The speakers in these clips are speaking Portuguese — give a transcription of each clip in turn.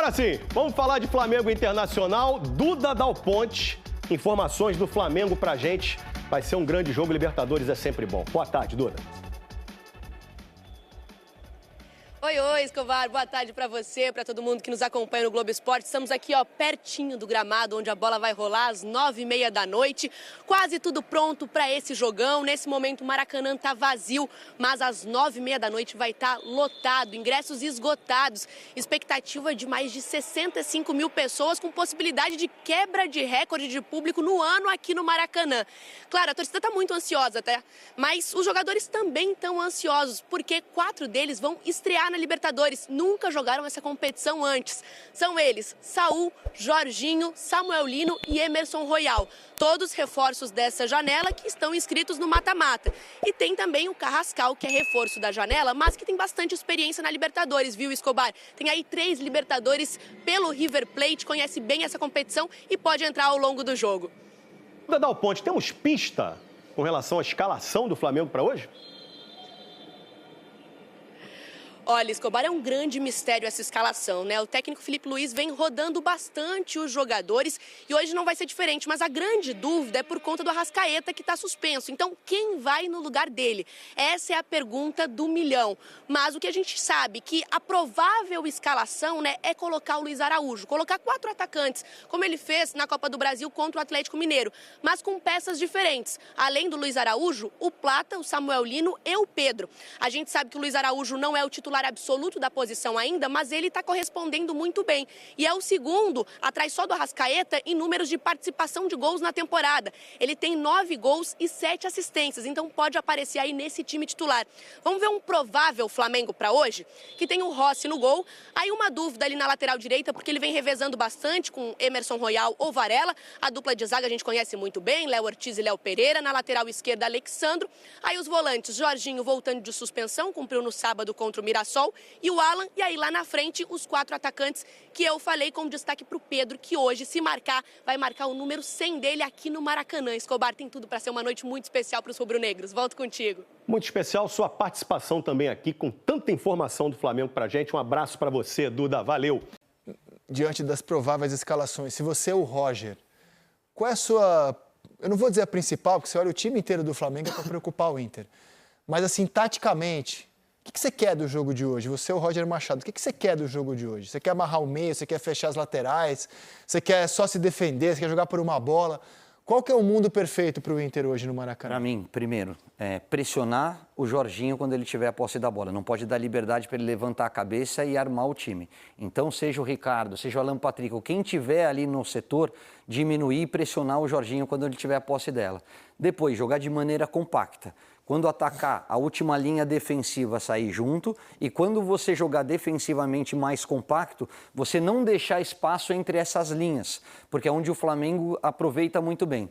Agora sim, vamos falar de Flamengo Internacional. Duda Dal Ponte, informações do Flamengo pra gente. Vai ser um grande jogo, Libertadores é sempre bom. Boa tarde, Duda. Oi, Escobar, boa tarde para você, para todo mundo que nos acompanha no Globo Esporte. Estamos aqui, pertinho do gramado, onde a bola vai rolar às 9h30 da noite. Quase tudo pronto para esse jogão. Nesse momento o Maracanã tá vazio, mas às 9h30 da noite vai estar lotado, ingressos esgotados. Expectativa de mais de 65 mil pessoas, com possibilidade de quebra de recorde de público no ano aqui no Maracanã. Claro, a torcida está muito ansiosa, tá? Mas os jogadores também estão ansiosos, porque 4 deles vão estrear na Libertadores, nunca jogaram essa competição antes. São eles, Saúl, Jorginho, Samuel Lino e Emerson Royal. Todos reforços dessa janela que estão inscritos no mata-mata. E tem também o Carrascal, que é reforço da janela, mas que tem bastante experiência na Libertadores, viu, Escobar? Tem aí 3 Libertadores pelo River Plate, conhece bem essa competição e pode entrar ao longo do jogo. Duda Dal Ponte, temos pista com relação à escalação do Flamengo para hoje? Olha, Escobar, é um grande mistério essa escalação, né? O técnico Filipe Luís vem rodando bastante os jogadores e hoje não vai ser diferente, mas a grande dúvida é por conta do Arrascaeta, que está suspenso. Então, quem vai no lugar dele? Essa é a pergunta do milhão. Mas o que a gente sabe que a provável escalação, né, é colocar o Luiz Araújo, colocar 4 atacantes, como ele fez na Copa do Brasil contra o Atlético Mineiro, mas com peças diferentes. Além do Luiz Araújo, o Plata, o Samuel Lino e o Pedro. A gente sabe que o Luiz Araújo não é o titular absoluto da posição ainda, mas ele está correspondendo muito bem. E é o segundo, atrás só do Arrascaeta, em números de participação de gols na temporada. Ele tem 9 gols e 7 assistências, então pode aparecer aí nesse time titular. Vamos ver um provável Flamengo para hoje? Que tem o Rossi no gol. Aí uma dúvida ali na lateral direita, porque ele vem revezando bastante com Emerson Royal ou Varela. A dupla de zaga a gente conhece muito bem, Léo Ortiz e Léo Pereira. Na lateral esquerda, Alexandro. Aí os volantes, Jorginho voltando de suspensão, cumpriu no sábado contra o Mirassol. E o Alan, e aí lá na frente os 4 atacantes que eu falei, com destaque para o Pedro, que hoje, se marcar, vai marcar o número 100 dele aqui no Maracanã. Escobar, tem tudo para ser uma noite muito especial para os rubro-negros. Volto contigo. Muito especial sua participação também aqui, com tanta informação do Flamengo pra gente. Um abraço para você, Duda. Valeu. Diante das prováveis escalações, se você é o Roger, qual é a sua... Eu não vou dizer a principal, porque você olha o time inteiro do Flamengo é para preocupar o Inter. Mas assim, taticamente... O que você quer do jogo de hoje? Você é o Roger Machado. O que você quer do jogo de hoje? Você quer amarrar o meio? Você quer fechar as laterais? Você quer só se defender? Você quer jogar por uma bola? Qual que é o mundo perfeito para o Inter hoje no Maracanã? Para mim, primeiro, pressionar o Jorginho quando ele tiver a posse da bola. Não pode dar liberdade para ele levantar a cabeça e armar o time. Então, seja o Ricardo, seja o Alan Patrick, ou quem tiver ali no setor, diminuir e pressionar o Jorginho quando ele tiver a posse dela. Depois, jogar de maneira compacta. Quando atacar, a última linha defensiva sair junto, e quando você jogar defensivamente mais compacto, você não deixar espaço entre essas linhas, porque é onde o Flamengo aproveita muito bem.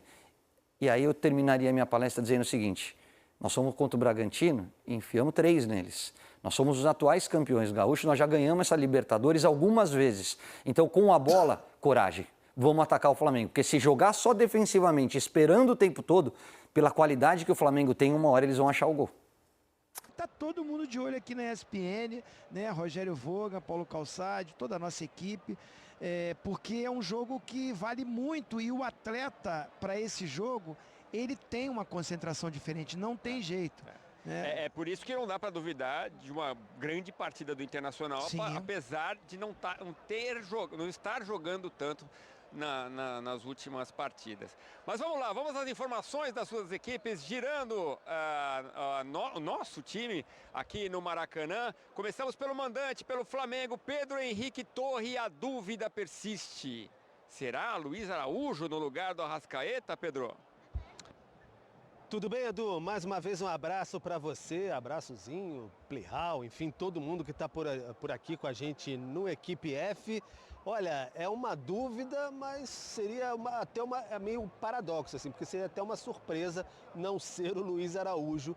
E aí eu terminaria minha palestra dizendo o seguinte: nós somos contra o Bragantino e enfiamos 3 neles. Nós somos os atuais campeões gaúchos, nós já ganhamos essa Libertadores algumas vezes. Então, com a bola, coragem, vamos atacar o Flamengo, porque se jogar só defensivamente, esperando o tempo todo, pela qualidade que o Flamengo tem, uma hora eles vão achar o gol. Tá todo mundo de olho aqui na ESPN, né? Rogério Voga, Paulo Calçade, toda a nossa equipe, porque é um jogo que vale muito e o atleta, para esse jogo, ele tem uma concentração diferente, não tem jeito. É por isso que não dá para duvidar de uma grande partida do Internacional, apesar de não estar jogando tanto nas últimas partidas. Mas vamos lá, vamos às informações das suas equipes, girando o nosso time aqui no Maracanã. Começamos pelo mandante, pelo Flamengo, Pedro Henrique Torre. A dúvida persiste. Será Luiz Araújo no lugar do Arrascaeta, Pedro? Tudo bem, Edu? Mais uma vez um abraço para você, abraçozinho, Plihal, enfim, todo mundo que está por aqui com a gente no Equipe F. Olha, é uma dúvida, mas seria é meio paradoxo, assim, porque seria até uma surpresa não ser o Luiz Araújo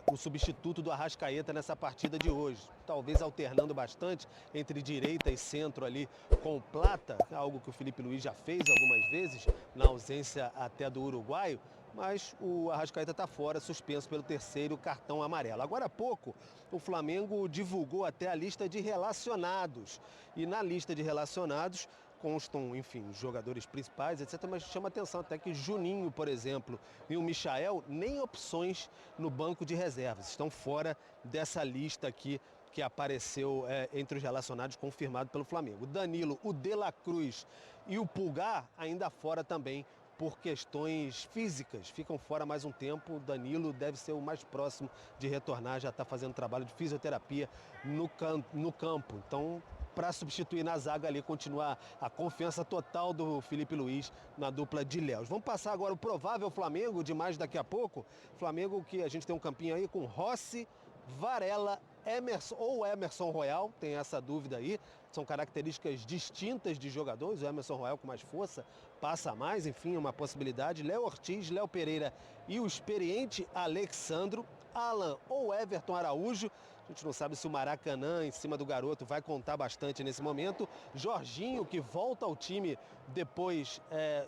o substituto do Arrascaeta nessa partida de hoje. Talvez alternando bastante entre direita e centro ali com o Plata, algo que o Filipe Luís já fez algumas vezes, na ausência até do uruguaio. mas o Arrascaeta está fora, suspenso pelo terceiro cartão amarelo. Agora há pouco, o Flamengo divulgou até a lista de relacionados. E na lista de relacionados constam, enfim, os jogadores principais, etc. Mas chama atenção até que Juninho, por exemplo, e o Michael, nem opções no banco de reservas. Estão fora dessa lista aqui que apareceu entre os relacionados, confirmado pelo Flamengo. O Danilo, o De La Cruz e o Pulgar ainda fora também por questões físicas. Ficam fora mais um tempo. O Danilo deve ser o mais próximo de retornar, já está fazendo trabalho de fisioterapia no campo. Então, para substituir na zaga ali, continuar a confiança total do Filipe Luís na dupla de Léus. Vamos passar agora o provável Flamengo de mais daqui a pouco. Flamengo que a gente tem um campinho aí com Rossi, Varela, Emerson ou Emerson Royal, tem essa dúvida aí. São características distintas de jogadores. O Emerson Royal com mais força, passa mais, enfim, é uma possibilidade. Léo Ortiz, Léo Pereira e o experiente Alexandro, Alan ou Everton Araújo. A gente não sabe se o Maracanã em cima do garoto vai contar bastante nesse momento. Jorginho, que volta ao time depois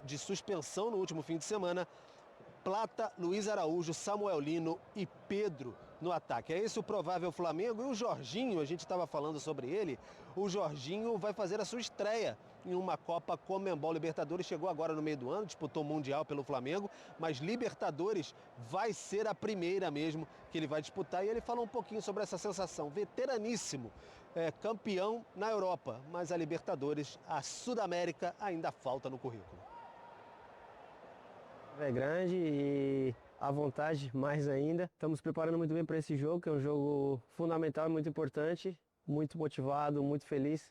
de suspensão no último fim de semana. Plata, Luiz Araújo, Samuel Lino e Pedro no ataque. É esse o provável Flamengo. E o Jorginho, a gente estava falando sobre ele, o Jorginho vai fazer a sua estreia em uma Copa Conmebol Libertadores. Chegou agora no meio do ano, disputou o Mundial pelo Flamengo, mas Libertadores vai ser a primeira mesmo que ele vai disputar. E ele falou um pouquinho sobre essa sensação. Veteraníssimo, campeão na Europa, mas a Libertadores, a Sudamérica, ainda falta no currículo. É grande e à vontade mais ainda. Estamos preparando muito bem para esse jogo, que é um jogo fundamental e muito importante. Muito motivado, muito feliz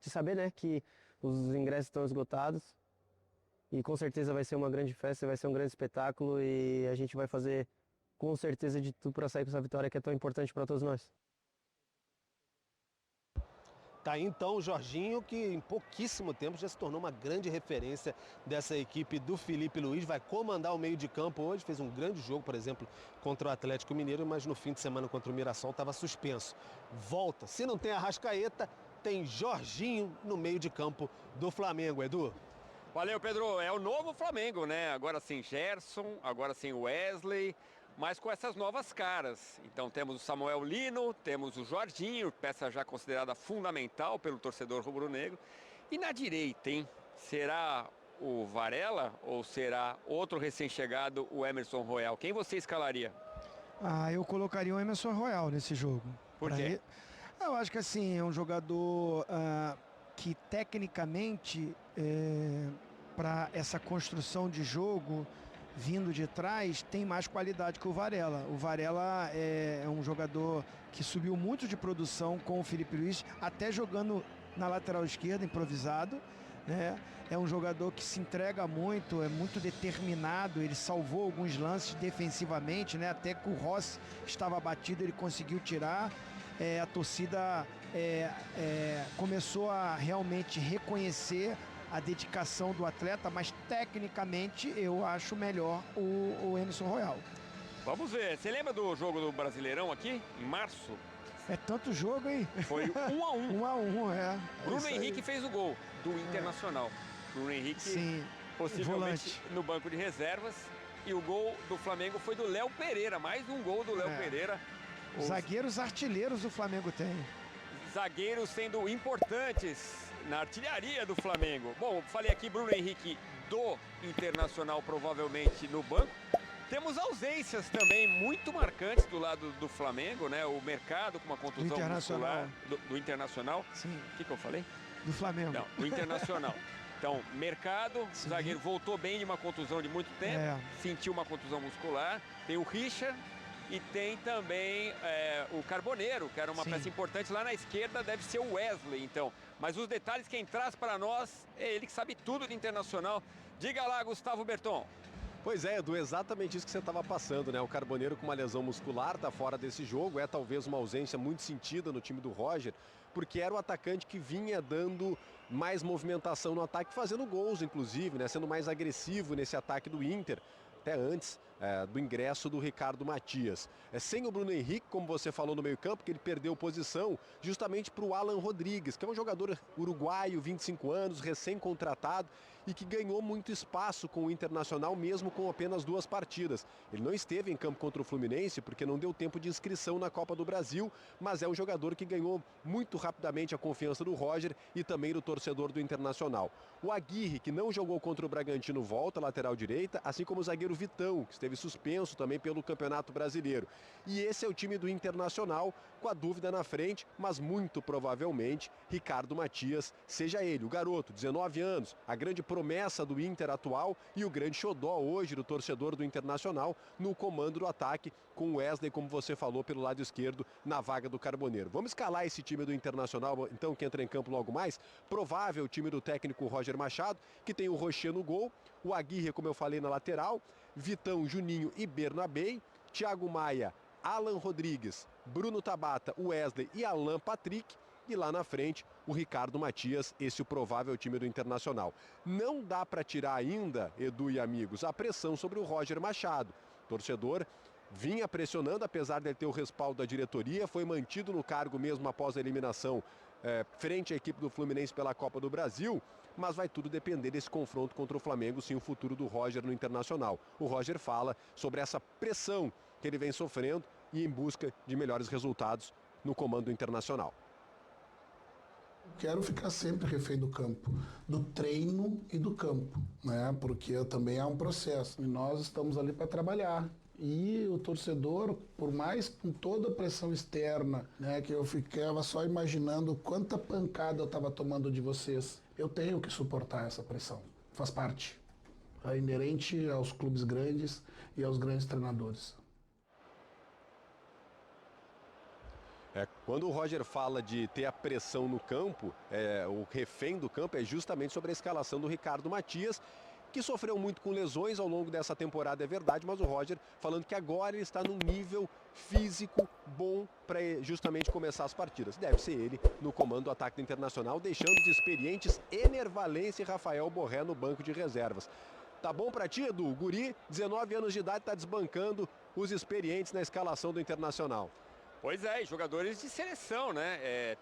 de saber, né, que os ingressos estão esgotados. E com certeza vai ser uma grande festa, vai ser um grande espetáculo e a gente vai fazer com certeza de tudo para sair com essa vitória que é tão importante para todos nós. Tá aí então o Jorginho, que em pouquíssimo tempo já se tornou uma grande referência dessa equipe do Filipe Luís. Vai comandar o meio de campo hoje, fez um grande jogo, por exemplo, contra o Atlético Mineiro, mas no fim de semana contra o Mirassol estava suspenso. Volta, se não tem Arrascaeta, tem Jorginho no meio de campo do Flamengo, Edu. Valeu, Pedro. É o novo Flamengo, né? Agora sem Gerson, agora sem Wesley, mas com essas novas caras. Então temos o Samuel Lino, temos o Jorginho, peça já considerada fundamental pelo torcedor rubro-negro. E na direita, hein? Será o Varela ou será outro recém-chegado, o Emerson Royal? Quem você escalaria? Eu colocaria o Emerson Royal nesse jogo. Por quê? Eu acho que assim, é um jogador que tecnicamente, para essa construção de jogo, vindo de trás, tem mais qualidade que o Varela. O Varela é um jogador que subiu muito de produção com o Filipe Luís, até jogando na lateral esquerda, improvisado, né? É um jogador que se entrega muito, é muito determinado, ele salvou alguns lances defensivamente, né? Até que o Rossi estava batido, ele conseguiu tirar. A torcida começou a realmente reconhecer a dedicação do atleta, mas tecnicamente eu acho melhor o Emerson Royal. Vamos ver. Você lembra do jogo do Brasileirão aqui, em março? É tanto jogo, hein? Foi 1-1. 1-1, é. Bruno Henrique fez o gol do Internacional. Bruno Henrique, sim, possivelmente no banco de reservas. E o gol do Flamengo foi do Léo Pereira. Mais um gol do Léo Pereira. Os zagueiros artilheiros do Flamengo tem. Zagueiros sendo importantes na artilharia do Flamengo. Bom, falei aqui Bruno Henrique do Internacional provavelmente no banco. Temos ausências também muito marcantes do lado do Flamengo, né? O Mercado com uma contusão muscular do Internacional. Sim. O que eu falei? Do Flamengo. Não, do Internacional. Então, Mercado, sim, zagueiro voltou bem de uma contusão de muito tempo, sentiu uma contusão muscular. Tem o Richard. E tem também o Carboneiro, que era uma peça importante lá na esquerda, deve ser o Wesley, então. Mas os detalhes, quem traz para nós é ele que sabe tudo de Internacional. Diga lá, Gustavo Berton. Pois é, Edu, exatamente isso que você estava passando, né? O Carboneiro com uma lesão muscular está fora desse jogo, é talvez uma ausência muito sentida no time do Roger, porque era o atacante que vinha dando mais movimentação no ataque, fazendo gols, inclusive, né? Sendo mais agressivo nesse ataque do Inter. até antes do ingresso do Ricardo Matias. Sem o Bruno Henrique, como você falou no meio-campo, que ele perdeu posição justamente para o Alan Rodrigues, que é um jogador uruguaio, 25 anos, recém-contratado e que ganhou muito espaço com o Internacional, mesmo com apenas 2 partidas. Ele não esteve em campo contra o Fluminense porque não deu tempo de inscrição na Copa do Brasil, mas é um jogador que ganhou muito rapidamente a confiança do Roger e também do torcedor do Internacional. O Aguirre, que não jogou contra o Bragantino, volta, lateral direita, assim como o zagueiro Vitão, que esteve suspenso também pelo Campeonato Brasileiro. E esse é o time do Internacional, com a dúvida na frente, mas muito provavelmente Ricardo Matias seja ele, o garoto, 19 anos, a grande promessa do Inter atual e o grande xodó hoje do torcedor do Internacional no comando do ataque, com o Wesley, como você falou, pelo lado esquerdo, na vaga do Carboneiro. Vamos escalar esse time do Internacional, então, que entra em campo logo mais. Provável time do técnico Roger Machado, que tem o Rocher no gol, o Aguirre, como eu falei, na lateral, Vitão, Juninho e Bernabei, Thiago Maia, Alan Rodrigues, Bruno Tabata, Wesley e Alan Patrick. E lá na frente, o Ricardo Matias, esse o provável time do Internacional. Não dá para tirar ainda, Edu e amigos, a pressão sobre o Roger Machado. O torcedor vinha pressionando, apesar de ele ter o respaldo da diretoria, foi mantido no cargo mesmo após a eliminação frente à equipe do Fluminense pela Copa do Brasil, mas vai tudo depender desse confronto contra o Flamengo, sim, o futuro do Roger no Internacional. O Roger fala sobre essa pressão que ele vem sofrendo e em busca de melhores resultados no comando internacional. Quero ficar sempre refém do campo, do treino e do campo, né? Porque também é um processo e nós estamos ali para trabalhar. E o torcedor, por mais com toda a pressão externa, né, que eu ficava só imaginando quanta pancada eu estava tomando de vocês, eu tenho que suportar essa pressão, faz parte. É inerente aos clubes grandes e aos grandes treinadores. Quando o Roger fala de ter a pressão no campo, o refém do campo é justamente sobre a escalação do Ricardo Matias, que sofreu muito com lesões ao longo dessa temporada, é verdade, mas o Roger falando que agora ele está num nível físico bom para justamente começar as partidas. Deve ser ele no comando do ataque do Internacional, deixando os experientes Ener Valencia e Rafael Borré no banco de reservas. Tá bom para ti, Edu? O guri, 19 anos de idade, está desbancando os experientes na escalação do Internacional. Pois é, e jogadores de seleção, né?